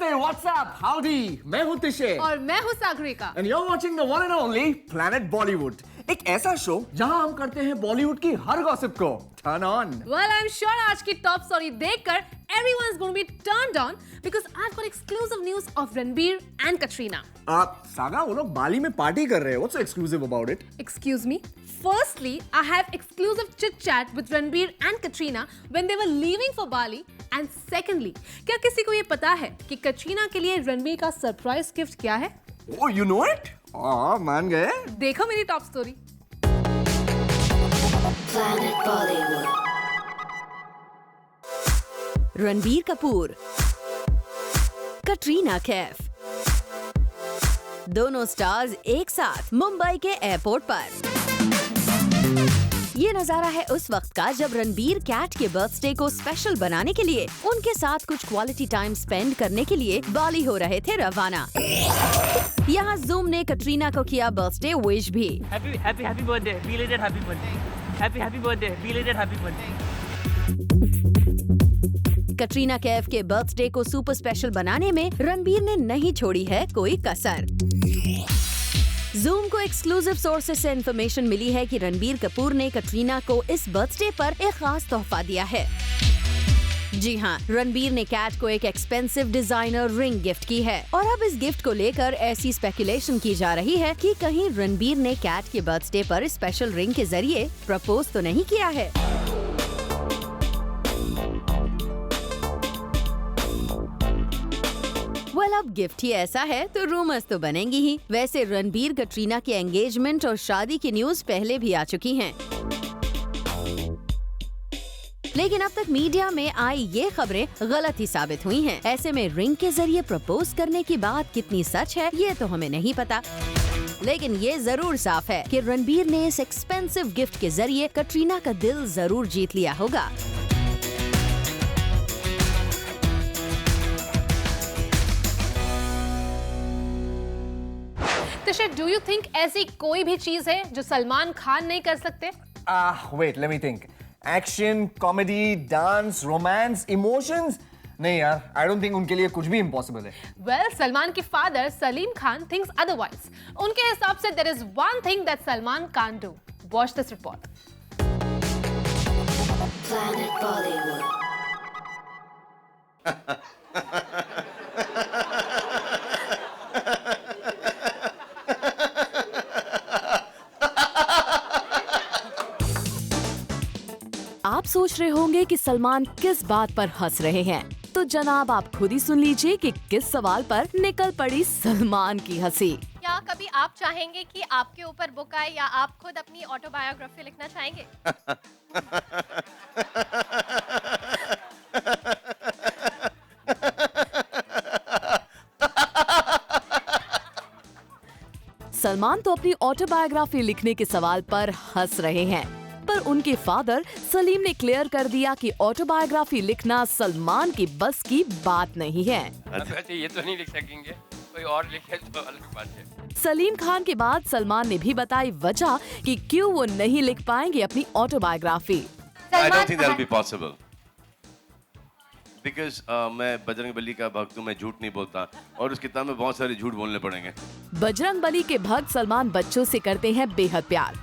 Hey, what's up? Howdy. मैं हूँ तिशे और मैं हूँ Sagarika. and you're watching the one and only Planet Bollywood. एक ऐसा शो जहाँ हम करते हैं बॉलीवुड की हर गॉसिप को turn on. Well, I'm sure आज की टॉप स्टोरी देखकर everyone's going to be turned on because I've got exclusive news of Ranbir and Katrina. Saga वो लोग बाली में पार्टी कर रहे हैं. What's so exclusive about it? Excuse me. Firstly, I have exclusive chit chat with Ranbir and Katrina when they were leaving for Bali. And secondly, क्या किसी को ये पता है कि कटरीना के लिए रणबीर का सरप्राइज गिफ्ट क्या है? Oh, you know it? मान गए. देखो मेरी top story. Planet Bollywood. Ranbir Kapoor, Katrina Kaif, दोनों स्टार्स एक साथ मुंबई के एयरपोर्ट पर. ये नजारा है उस वक्त का जब रणबीर कैट के बर्थडे को स्पेशल बनाने के लिए उनके साथ कुछ क्वालिटी टाइम स्पेंड करने के लिए बाली हो रहे थे रवाना. यहाँ जूम ने कटरीना को किया बर्थडे विश भी. Happy birthday, belated happy birthday. Happy birthday, belated happy birthday. Katrina Kaif के बर्थडे को सुपर स्पेशल बनाने में रणबीर ने नहीं छोड़ी है कोई कसर. जूम को एक्सक्लूसिव सोर्सेज से इंफॉर्मेशन मिली है कि रणबीर कपूर ने कटरीना को इस बर्थडे पर एक खास तोहफा दिया है. जी हाँ, रणबीर ने कैट को एक एक्सपेंसिव डिजाइनर रिंग गिफ्ट की है और अब इस गिफ्ट को लेकर ऐसी स्पेकुलेशन की जा रही है कि कहीं रणबीर ने कैट के बर्थडे पर स्पेशल रिंग के जरिए प्रपोज तो नहीं किया है. अब गिफ्ट ही ऐसा है तो रूमर्स तो बनेंगी ही. वैसे रणबीर कटरीना की एंगेजमेंट और शादी की न्यूज पहले भी आ चुकी हैं. लेकिन अब तक मीडिया में आई ये खबरें गलत ही साबित हुई हैं. ऐसे में रिंग के जरिए प्रपोज करने की बात कितनी सच है ये तो हमें नहीं पता. लेकिन ये जरूर साफ है कि रणबीर ने इस एक्सपेंसिव गिफ्ट के जरिए कटरीना का दिल जरूर जीत लिया होगा. डू यू थिंक ऐसी कोई भी चीज है जो सलमान खान नहीं कर सकते? Wait, let me think. Action, comedy, dance, romance, emotions. नहीं यार, I don't think उनके लिए कुछ भी impossible है. Well, सलमान के father Salim Khan thinks otherwise. उनके हिसाब से there is one thing that Salman can't do. Watch this report. Planet Bollywood. आप सोच रहे होंगे कि सलमान किस बात पर हंस रहे हैं, तो जनाब आप खुद ही सुन लीजिए कि किस सवाल पर निकल पड़ी सलमान की हंसी. क्या कभी आप चाहेंगे कि आपके ऊपर बुक आए या आप खुद अपनी ऑटोबायोग्राफी लिखना चाहेंगे? सलमान तो अपनी ऑटोबायोग्राफी लिखने के सवाल पर हंस रहे हैं, पर उनके फादर सलीम ने क्लियर कर दिया कि ऑटोबायोग्राफी लिखना सलमान की बस की बात नहीं है. वैसे ये तो नहीं लिख सकेंगे, कोई और लिखे तो अलग बात है. सलीम खान के बाद सलमान ने भी बताई वजह कि क्यों वो नहीं लिख पाएंगे अपनी autobiography. I don't think that'll be possible. Because मैं बजरंग बली का भक्त हूँ, मैं झूठ नहीं बोलता और उस किताब में बहुत सारे झूठ बोलने पड़ेंगे. बजरंग बली के भक्त सलमान बच्चों से करते हैं बेहद प्यार,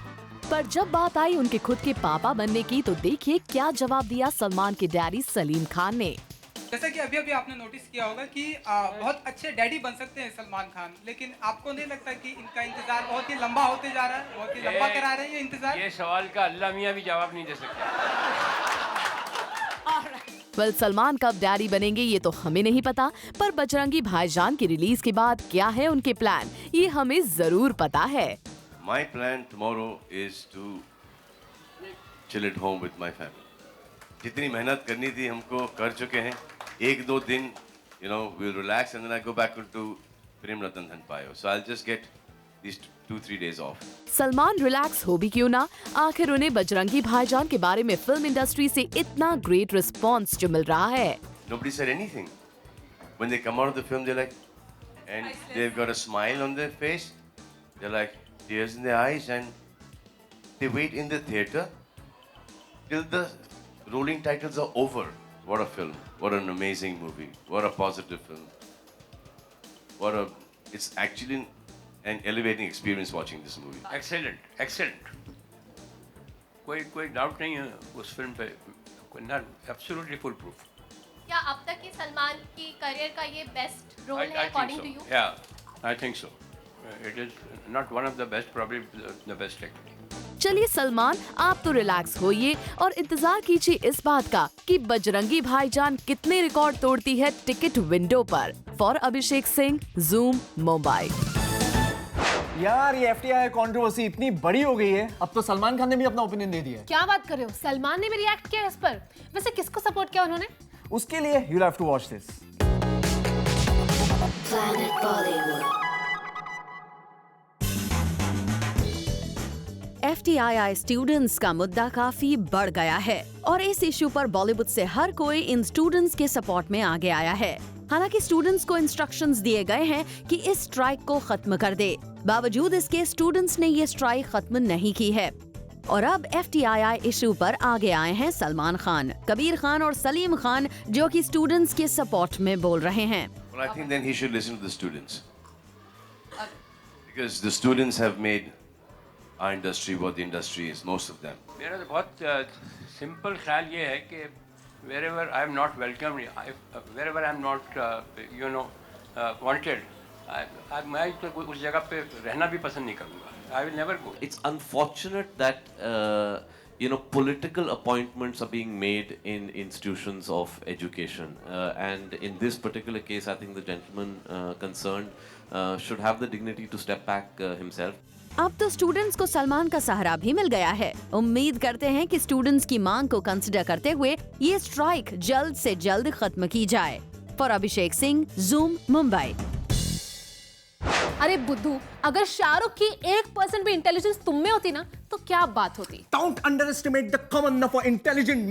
पर जब बात आई उनके खुद के पापा बनने की तो देखिए क्या जवाब दिया सलमान के डैडी सलीम खान ने. जैसा कि अभी अभी आपने नोटिस किया होगा कि बहुत अच्छे डैडी बन सकते हैं सलमान खान, लेकिन आपको नहीं लगता कि इनका इंतजार बहुत ही लंबा होते जा रहा है, बहुत ही लंबा करा रहे हैं ये इंतजार? ये सवाल का अल्लाह मियां भी जवाब नहीं दे सकते. वेल, सलमान कब डैडी बनेंगे ये तो हमें नहीं पता, पर बजरंगी भाईजान की रिलीज के बाद क्या है उनके प्लान ये हमें जरूर पता है. My plan tomorrow is to chill at home with my family. जितनी मेहनत करनी थी हमको कर चुके हैं. एक दो दिन, we'll relax and then I go back into Prem Ratan Dhan Payo. So I'll just get these 2-3 days off. Salman relax हो भी क्यों ना, आखिर उन्हें बजरंगी भाईजान के बारे में फिल्म इंडस्ट्री से इतना ग्रेट रिस्पॉन्स जो मिल रहा है. Nobody said anything. When they come out of the film, they're like, and they've got a smile on their face. They're like, tears in their eyes, and they wait in the theater till the rolling titles are over. What a film. What an amazing movie. What a positive film. It's actually an elevating experience watching this movie. Excellent कोई doubt नहीं है उस film पे, absolutely full proof. क्या अब तक की सलमान की करियर का ये बेस्ट रोल है according to you? I think so. It is not one of the best, probably the best actor. चलिए सलमान, आप तो रिलैक्स होइए और इंतजार कीजिए इस बात का कि बजरंगी भाईजान कितने रिकॉर्ड तोड़ती है टिकट विंडो पर। For Abhishek Singh, zoom, Mumbai. यार ये FTI कंट्रोवर्सी इतनी बड़ी हो गई है, अब तो सलमान खान ने भी अपना ओपिनियन दे दिया है। क्या बात कर रहे हो, सलमान ने भी रिएक्ट किया इस पर। वैसे किसको सपोर्ट किया उन्होंने? उसके लिए you'll have to watch this. Planet Bollywood. FTII students का मुद्दा काफी बढ़ गया है और इस इशू पर बॉलीवुड से हर कोई इन स्टूडेंट्स के सपोर्ट में आगे आया है। हालांकि स्टूडेंट्स को इंस्ट्रक्शंस दिए गए हैं कि इस स्ट्राइक को खत्म कर दे। बावजूद इसके स्टूडेंट्स ने ये स्ट्राइक खत्म नहीं की है और अब FTII इशू पर आगे आए हैं सलमान खान, कबीर खान और सलीम खान, जो कि स्टूडेंट्स के सपोर्ट में बोल रहे हैं। Well, I think then he should listen to the students. Because the students have made our industry what the industry is, most of them. मेरा तो बहुत सिंपल ख्याल ये है कि wherever I am not welcome, wherever I am not wanted, मैं तो उस जगह पे रहना भी पसंद नहीं करूँगा। I will never go. It's unfortunate that political appointments are being made in institutions of education, and in this particular case, I think the gentleman concerned should have the dignity to step back himself. अब तो students को सलमान का सहारा भी मिल गया है। उम्मीद करते हैं कि स्टूडेंट्स की मांग को कंसिडर करते हुए ये स्ट्राइक जल्द से जल्द खत्म की जाए। For Abhishek Singh, zoom, Mumbai. अरे बुद्धू, अगर शाहरुख की 1% भी इंटेलिजेंस तुम में होती ना तो क्या बात होती। Don't underestimate the common of an intelligent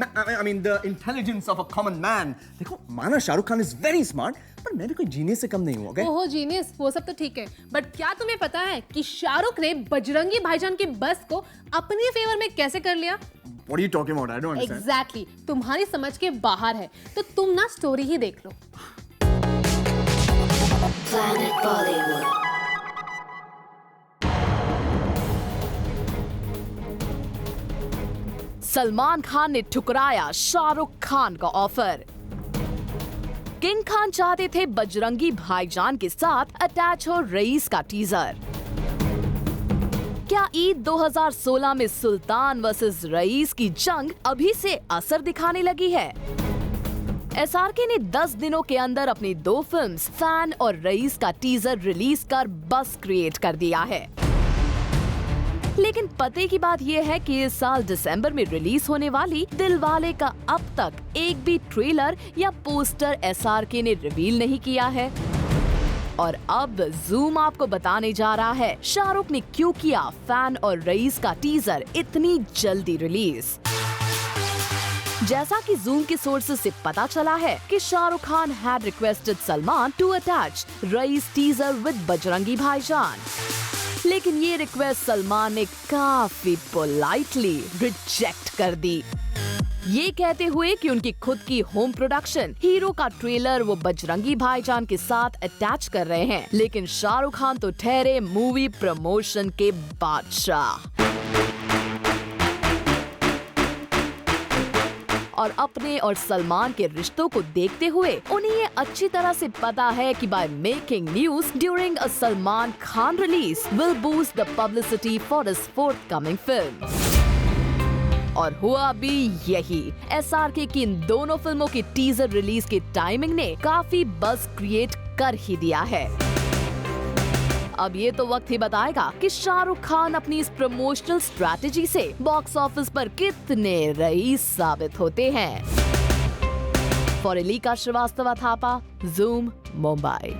the intelligence of a common man. देखो, माना Shahrukh Khan is very smart, पर मैं भी कोई जीनियस से कम नहीं हूँ, okay? ओहो जीनियस, वो सब तो ठीक है, बट क्या तुम्हें पता है कि शाहरुख ने बजरंगी भाईजान की बस को अपने फेवर में कैसे कर लिया? What are you talking about? I don't understand. Exactly, तुम्हारी समझ के बाहर है, तो तुम ना स्टोरी ही देख लो। Planet Bollywood. सलमान खान ने ठुकराया शाहरुख खान का ऑफर। किंग खान चाहते थे बजरंगी भाईजान के साथ अटैच हो रईस का टीजर। क्या ईद 2016 में सुल्तान वर्सेस रईस की जंग अभी से असर दिखाने लगी है? SRK ने 10 दिनों के अंदर अपनी 2 फिल्म्स फैन और रईस का टीजर रिलीज कर बस क्रिएट कर दिया है। लेकिन पते की बात यह है कि इस साल दिसंबर में रिलीज होने वाली दिलवाले का अब तक एक भी ट्रेलर या पोस्टर SRK ने रिवील नहीं किया है। और अब ज़ूम आपको बताने जा रहा है शाहरुख ने क्यों किया फैन और रईस का टीजर इतनी जल्दी रिलीज। जैसा कि ज़ूम के सोर्सेज से पता चला है कि Shahrukh Khan had requested Salman to attach Raees teaser with Bajrangi Bhaijaan, लेकिन ये रिक्वेस्ट सलमान ने काफी पोलाइटली रिजेक्ट कर दी, ये कहते हुए कि उनकी खुद की होम प्रोडक्शन हीरो का ट्रेलर वो बजरंगी भाईजान के साथ अटैच कर रहे हैं। लेकिन शाहरुख खान तो ठहरे मूवी प्रमोशन के बादशाह और अपने और सलमान के रिश्तों को देखते हुए उन्हें ये अच्छी तरह से पता है कि by making news during a Salman Khan release will boost the publicity for his forthcoming film. और हुआ भी यही। SRK की इन दोनों फिल्मों की टीजर रिलीज की टाइमिंग ने काफी बज़ क्रिएट कर ही दिया है। अब ये तो वक्त ही बताएगा कि शाहरुख खान अपनी इस प्रमोशनल स्ट्रैटेजी से बॉक्स ऑफिस पर कितने रईस साबित होते हैं। For Elika Srivastava Thapa, Zoom, Mumbai.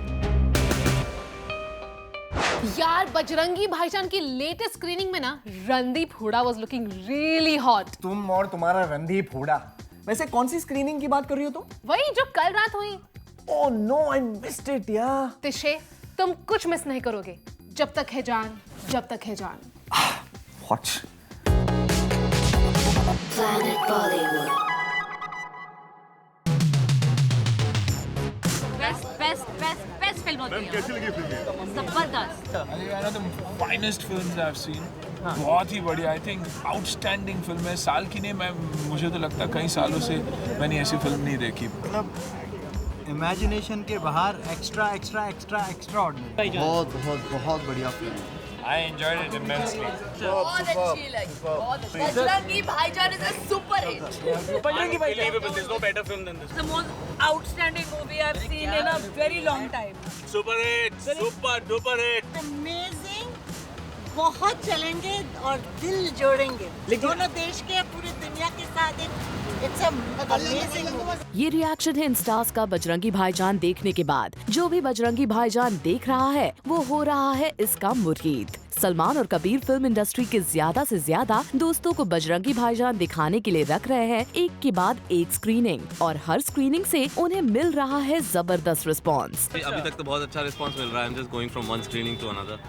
यार बजरंगी भाईजान की लेटेस्ट स्क्रीनिंग में ना Randeep Hooda was looking really hot. तुम और तुम्हारा रणदीप हुडा। वैसे कौन सी स्क्रीनिंग की बात कर रही हो तुम? वही जो कल रात हुई। Oh no, I missed it यार। तिशे, तुम कुछ मिस नहीं करोगे जब तक है जान, जब तक है जान। What? Planet Bollywood. Best film जबरदस्त। one of the finest films I've seen. बहुत ही बढ़िया, आई थिंक आउटस्टैंडिंग फिल्म है। साल की नहीं, मुझे तो लगता है कई सालों से मैंने ऐसी फिल्म नहीं देखी। मतलब इमेजिनेशन के बाहर extra extra extra extra ordinary. बहुत बहुत बहुत बढ़िया film. I enjoyed it immensely. बहुत अच्छी लगी, बहुत अच्छी। बजरंगी भाईजान is a super hit. Bajrangi Bhaijaan. There's no better film than this. The most outstanding movie I've seen in a very long time. Super hit, super duper hit. Amazing, बहुत चलेंगे और दिल जोड़ेंगे। दोनों देश के, पूरी दुनिया के साथ it's a amazing movie. ये रिएक्शन है इन स्टार्स का बजरंगी भाईजान देखने के बाद। जो भी बजरंगी भाईजान देख रहा है वो हो रहा है इसका मुरीद। सलमान और कबीर फिल्म इंडस्ट्री के ज्यादा से ज्यादा दोस्तों को बजरंगी भाईजान दिखाने के लिए रख रहे हैं एक के बाद एक स्क्रीनिंग, और हर स्क्रीनिंग से उन्हें मिल रहा है जबरदस्त रिस्पॉन्स। अभी तक तो बहुत अच्छा रिस्पॉन्स मिल रहा है। I'm just going from one screening to another.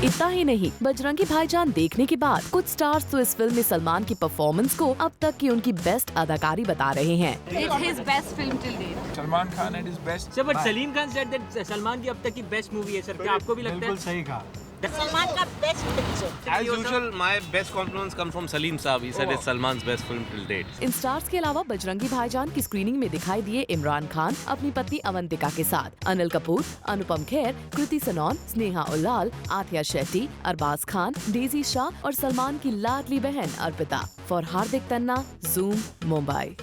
इतना ही नहीं, बजरंगी भाईजान देखने के बाद कुछ स्टार्स तो इस फिल्म में सलमान की परफॉर्मेंस को अब तक की उनकी बेस्ट अदाकारी बता रहे हैं। It's his best film till date. Salman Khan at his best. Sir but Salim Khan said that Salman की अब तक की बेस्ट मूवी है सर, क्या आपको भी लगता है? बिल्कुल सही कहा। सलमान का best picture. As usual, my best compliments come from Salim Saab. He said it's Salman's best film till date. In stars के अलावा बजरंगी भाईजान की स्क्रीनिंग में दिखाई दिए इमरान खान अपनी पत्नी अवंतिका के साथ, अनिल कपूर, अनुपम खेर, कृति सनोन, स्नेहा उल्लाल, आथिया शेट्टी, अरबाज खान, डेजी शाह और सलमान की लाडली बहन Arpita. For Hardik Tanna, zoom, Mumbai.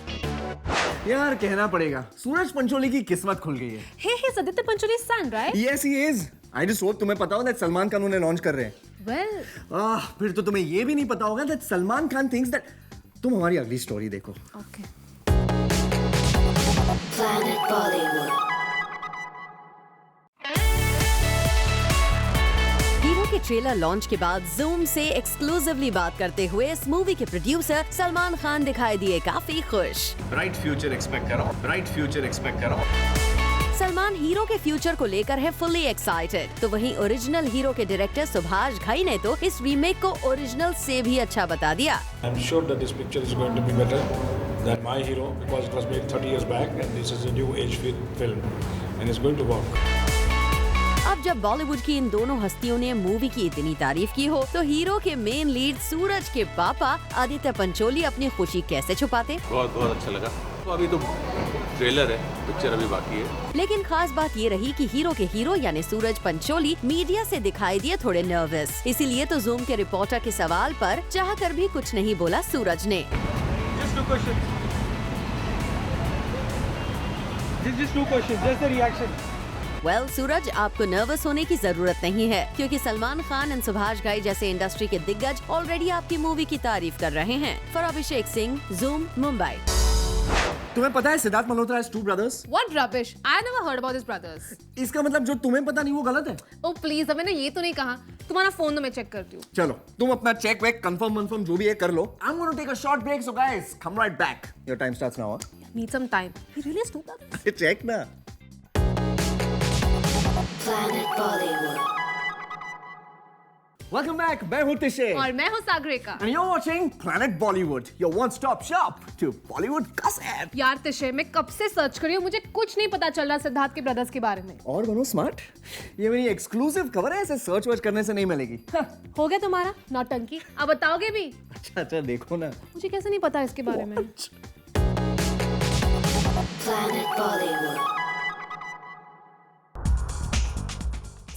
यार कहना पड़ेगा, सूरज पंचोली की किस्मत खुल गई है। He is Aditya Pancholi's son, right? Yes, he is. I just hope तुम्हें पता हो that सलमान खान उन्हें लॉन्च कर रहे हैं। Well, फिर तो तुम्हें ये भी नहीं पता होगा that Salman Khan thinks that तुम हमारी अगली स्टोरी देखो। okay. Planet Bollywood. हीरो के ट्रेलर लॉन्च के बाद जूम से एक्सक्लूसिवली बात करते हुए इस मूवी के प्रोड्यूसर सलमान खान दिखाई दिए काफी खुश। Bright future expect करो, bright future expect करो। सलमान हीरो के फ्यूचर को लेकर है फुल्ली एक्साइटेड, तो वहीं ओरिजिनल हीरो के डायरेक्टर सुभाष घई ने तो इस रीमेक को ओरिजिनल से भी अच्छा बता दिया। I'm sure that this picture is going to be better than my hero because it was made 30 years back and this is a new age film and it's going to work. अब जब बॉलीवुड की इन दोनों हस्तियों ने movie की इतनी तारीफ की हो, तो हीरो के मेन लीड सूरज के पापा आदित्य पंचोली अपनी खुशी कैसे छुपाते? बहुत बहुत अच्छा लगा। तो अभी तो ट्रेलर है, पिक्चर अभी बाकी है। लेकिन खास बात ये रही कि हीरो के हीरो यानी सूरज पंचोली मीडिया से दिखाई दिए थोड़े नर्वस। इसीलिए तो जूम के रिपोर्टर के सवाल पर चाहकर भी कुछ नहीं बोला सूरज ने। Just two questions, just the reaction. Well Suraj, आपको नर्वस होने की जरूरत नहीं है, क्योंकि सलमान खान एंड सुभाष घई जैसे इंडस्ट्री के दिग्गज ऑलरेडी आपकी मूवी की तारीफ कर रहे हैं। For Abhishek Singh, zoom, Mumbai. तुम्हें पता है Siddharth Malhotra has two brothers? What rubbish! I never heard about his brothers. इसका मतलब जो तुम्हें पता नहीं वो गलत है। Oh please, अब मैंने ये तो नहीं कहा। तुम्हारा फोन तो मैं चेक करती हूँ। चलो तुम अपना चेक वेक कंफर्म जो भी है कर लो। I'm going to take a short break, so guys come right back. Your time starts now. Need some time. He really has two brothers. Check ना। Planet Bollywood. Welcome back. मैं हूँ तिशे और मैं हूँ Sagarika. And you're watching Planet Bollywood, your one-stop shop to Bollywood gossip. यार तिशे, मैं कब से सर्च कर रही हूँ, मुझे कुछ नहीं पता चल रहा सिद्धार्थ के ब्रदर्स के बारे में। और बनो स्मार्ट, ये मेरी एक्सक्लूसिव खबर है, ऐसे सर्च वर्च करने से नहीं मिलेगी। हो गया तुम्हारा नौटंकी, अब बताओगे भी? अच्छा देखो ना, मुझे कैसे नहीं पता इसके बारे में। Planet Bollywood.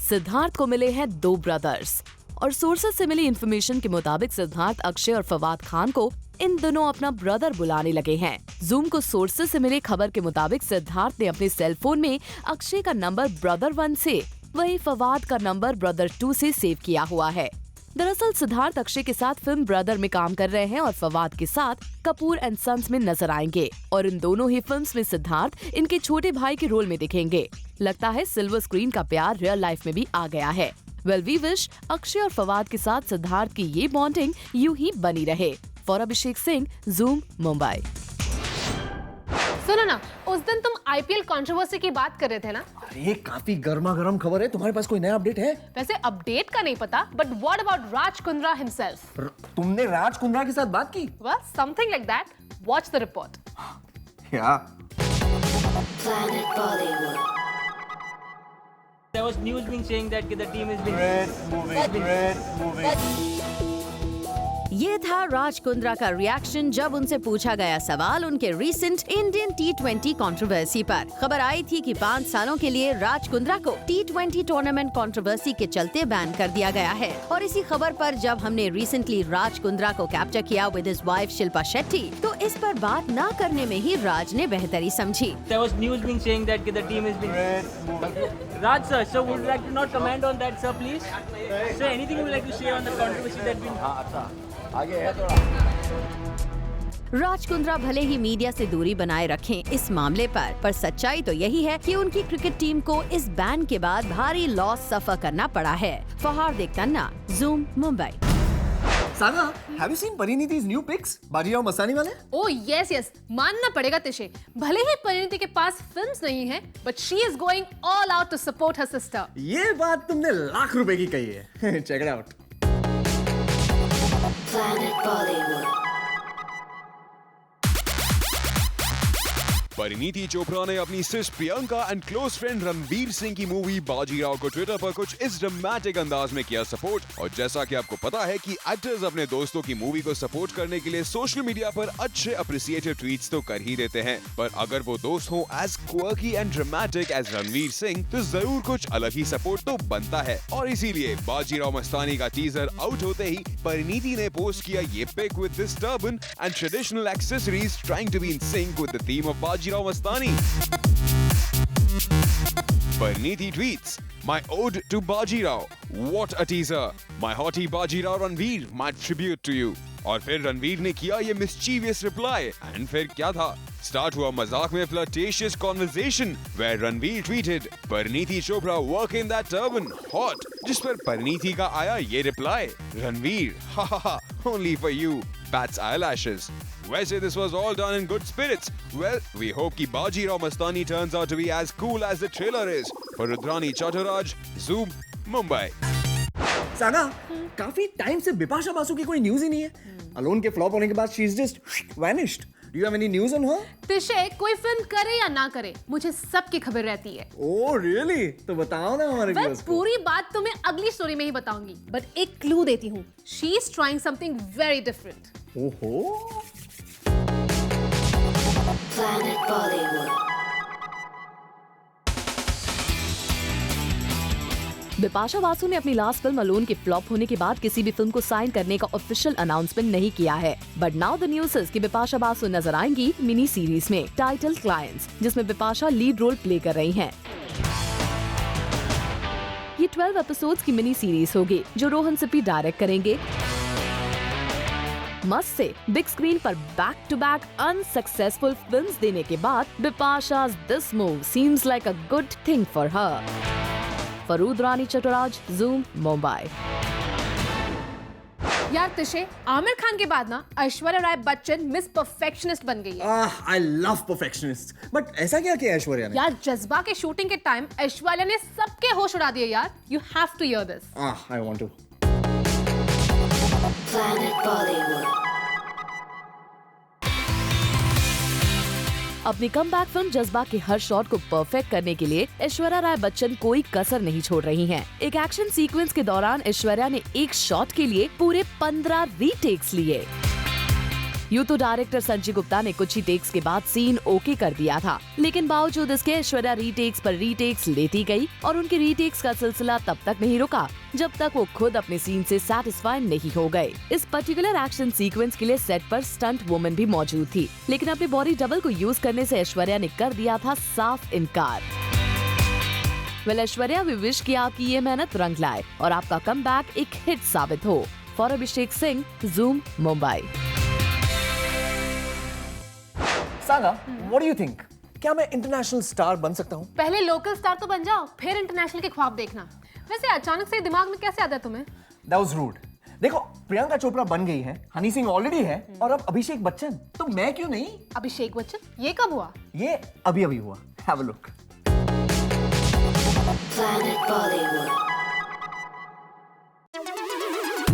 सिद्धार्थ को मिले हैं 2 ब्रदर्स, और सोर्सेस से मिली इंफॉर्मेशन के मुताबिक सिद्धार्थ अक्षय और फवाद खान को इन दोनों अपना ब्रदर बुलाने लगे हैं। जूम को सोर्सेस से मिली खबर के मुताबिक सिद्धार्थ ने अपने सेल फोन में अक्षय का नंबर ब्रदर 1 से, वहीं फवाद का नंबर ब्रदर 2 से सेव किया हुआ है। दरअसल सिद्धार्थ अक्षय के साथ फिल्म ब्रदर में काम कर रहे हैं और फवाद के साथ कपूर एंड सन्स में नजर आएंगे, और इन दोनों ही फिल्म्स में सिद्धार्थ इनके छोटे भाई के रोल में दिखेंगे। लगता है सिल्वर स्क्रीन का प्यार रियल लाइफ में भी आ गया है। वेल वी विश अक्षय और फवाद के साथ सिद्धार्थ की ये बॉन्डिंग यूं ही बनी रहे। For Abhishek Singh, zoom, Mumbai. सुनो ना, उस दिन तुम आईपीएल कंट्रोवर्सी की बात कर रहे थे ना? अरे काफी गर्मा गर्म खबर है, तुम्हारे पास कोई नया अपडेट है? वैसे अपडेट का नहीं पता, but what about Raj Kundra himself? तुमने राज कुंद्रा के साथ बात की? Well, something like that. Watch the report. Yeah. Planet Bollywood. There was news being saying that the team is being Great movie. ये था राज कुंद्रा का रिएक्शन जब उनसे पूछा गया सवाल उनके रीसेंट इंडियन T20 कंट्रोवर्सी पर। खबर आई थी कि 5 सालों के लिए राज कुंद्रा को T20 टूर्नामेंट कंट्रोवर्सी के चलते बैन कर दिया गया है। और इसी खबर पर जब हमने रिसेंटली राज कुंद्रा को कैप्चर किया with his wife Shilpa Shetty, तो इस पर बात न करने में ही राज ने बेहतरी समझी। There was news being saying that the team is being Raj sir, so would you like to not comment on that, sir, please? Sir, anything you would like to say on the controversy that been? Raj Kundra भले ही media से दूरी बनाए रखें इस मामले पर सच्चाई तो यही है कि उनकी क्रिकेट टीम को इस बैन के बाद भारी लॉस सफर करना पड़ा है। Fahar Tanna, Zoom, Mumbai. Saga, have you seen Parinithi's new pics? Bajirao Mastani वाले? Oh yes, मानना पड़ेगा तिशे। भले ही परिणीति के पास फिल्म्स नहीं है, but she is going all out to support her sister. ये बात तुमने लाख रुपए की कही है। Check it out. Planet Bollywood. Parineeti Chopra ने अपनी sis Priyanka and close friend Ranveer Singh की मूवी बाजीराव को ट्विटर पर कुछ इस ड्रामेटिक अंदाज में किया सपोर्ट। और जैसा कि आपको पता है कि एक्टर्स अपने दोस्तों की मूवी को सपोर्ट करने के लिए सोशल मीडिया पर अच्छे अप्रिसिएटिव ट्वीट्स तो कर ही देते हैं, पर अगर वो दोस्त हो as quirky and dramatic as Ranveer Singh तो जरूर कुछ अलग ही सपोर्ट तो बनता है। और इसीलिए बाजीराव मस्तानी का टीजर आउट होते ही परिणीति ने पोस्ट किया ये pic with this turban and traditional accessories trying to be in sync with the theme of Bajirao Mastani. Pariniti tweets, "My ode to Bajirao. What a teaser! My haughty Bajirao Ranveer, my tribute to you." और फिर रणवीर ने किया ये mischievous reply and फिर क्या था? Start हुआ मजाक में flirtatious conversation where Ranveer tweeted, "Pariniti Chopra work in that turban, hot." जिस पर परिणीति का आया ये reply, "Ranveer, ha ha ha, only for you, bats eyelashes." वैसे this was all done in good spirits. Well, we hope कि Bajirao Mastani turns out to be as cool as the trailer is. For Rudrani Chattaraj, Zoom, Mumbai. Saga, काफी time से बिपाशा बासु की कोई news ही नहीं है। Alone के flop होने के बाद she is just vanished. Do you have any news on her? तिशे कोई फिल्म करे या ना करे, मुझे सबकी खबर रहती है। Oh really? तो बताओ ना हमारे व्यूअर्स को। पूरी बात तो मैं अगली स्टोरी में ही बताऊंगी, बट एक क्लू देती हूँ। She is trying something very different. ओहो। Planet Bollywood. बिपाशा बासु ने अपनी लास्ट फिल्म अलोन के फ्लॉप होने के बाद किसी भी फिल्म को साइन करने का ऑफिशियल अनाउंसमेंट नहीं किया है, but now the news is कि बिपाशा बासु नजर आएंगी मिनी सीरीज में टाइटल क्लाइंट्स, जिसमें बिपाशा लीड रोल प्ले कर रही हैं। ये 12 एपिसोड्स की मिनी सीरीज होगी जो रोहन सिप्पी डायरेक्ट करेंगे। मस्त से बिग स्क्रीन पर back to back unsuccessful films देने के बाद बिपाशा's this move seems like a good thing for her. फरूद रानी चटराज, ज़ूम, मुंबई। यार तिशे, आमिर खान के बाद ना ऐश्वर्या राय बच्चन मिस परफेक्शनिस्ट बन गई है। I love perfectionists. बट ऐसा क्या किया ऐश्वर्या ने? यार जज्बा के शूटिंग के टाइम ऐश्वर्या ने सबके होश उड़ा दिए यार। You have to hear this. I want to. Planet Bollywood. अपनी कमबैक फिल्म जज्बा के हर शॉट को परफेक्ट करने के लिए ऐश्वर्या राय बच्चन कोई कसर नहीं छोड़ रही हैं। एक एक्शन सीक्वेंस के दौरान ऐश्वर्या ने एक शॉट के लिए पूरे 15 रीटेक्स लिए। यूं तो डायरेक्टर संजय गुप्ता ने कुछ ही टेक्स के बाद सीन ओके कर दिया था, लेकिन बावजूद इसके ऐश्वर्या रीटेक्स पर रीटेक्स लेती गई और उनके रीटेक्स का सिलसिला तब तक नहीं रुका जब तक वो खुद अपने सीन से सैटिस्फाई नहीं हो गए। इस पर्टिकुलर एक्शन सीक्वेंस के लिए सेट पर स्टंट वुमन भी मौजूद थी, लेकिन अपने बॉडी डबल को यूज करने से ऐश्वर्या ने कर दिया था साफ इनकार। ऐश्वर्या, वी विश कि आपकी ये मेहनत रंग लाए और आपका कमबैक एक हिट साबित हो। For Abhishek Singh, zoom, Mumbai. Saga, what do you think? क्या मैं इंटरनेशनल स्टार बन सकता हूँ? पहले लोकल स्टार तो बन जाओ, फिर इंटरनेशनल के ख्वाब देखना। वैसे अचानक से दिमाग में कैसे आता है तुम्हें? That was rude. देखो, प्रियंका चोपड़ा बन गई है, हनी सिंह ऑलरेडी है और अब अभिषेक बच्चन, तो मैं क्यों नहीं? अभिषेक बच्चन? ये कब हुआ? ये अभी हुआ। Have a look. Planet Bollywood.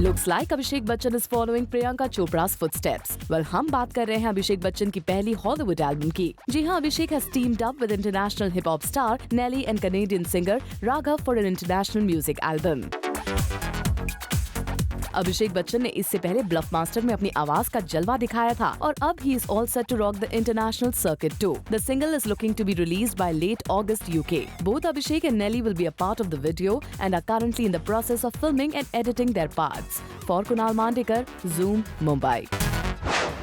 Looks like Abhishek Bachchan is following Priyanka Chopra's footsteps. Well, हम बात कर रहे हैं अभिषेक बच्चन की पहली हॉलीवुड एल्बम की। जी हाँ, अभिषेक has teamed up with international hip hop star Nelly and Canadian singer Raghav for an international music album. Abhishek Bachchan ने इससे पहले ब्लफ मास्टर में अपनी आवाज का जलवा दिखाया था और अब he is all set to rock the international circuit too. The single is looking to be released by late August UK. Both Abhishek and Nelly will be a part of the video and are currently in the process of filming and editing their parts. For Kunal Mandekar, Zoom, Mumbai.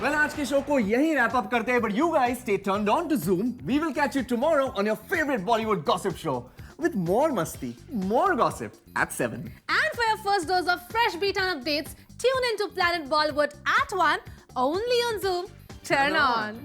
Well, आज के show को यहीं wrap up करते हैं, but you guys stay turned on to Zoom. We will catch you tomorrow on your favorite Bollywood gossip show with more masti, more gossip at 7. And for your first dose of fresh beat and updates, tune into Planet Bollywood at 1 only on Zoom. Turn on.